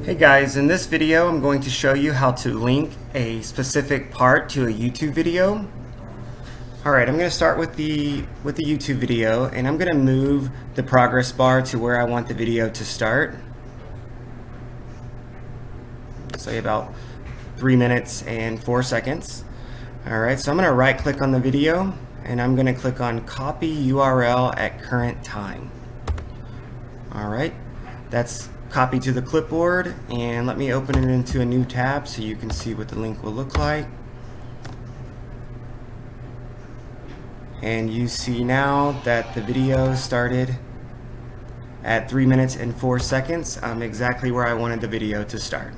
Hey guys, in this video I'm going to show you how to link a specific part to a YouTube video. Alright, I'm going to start with the YouTube video, and I'm going to move the progress bar to where I want the video to start. Say about 3 minutes and 4 seconds. Alright, so I'm going to right click on the video and I'm going to click on copy URL at current time. Alright, that's copy to the clipboard, and let me open it into a new tab so you can see what the link will look like. And you see now that the video started at 3 minutes and 4 seconds, exactly where I wanted the video to start.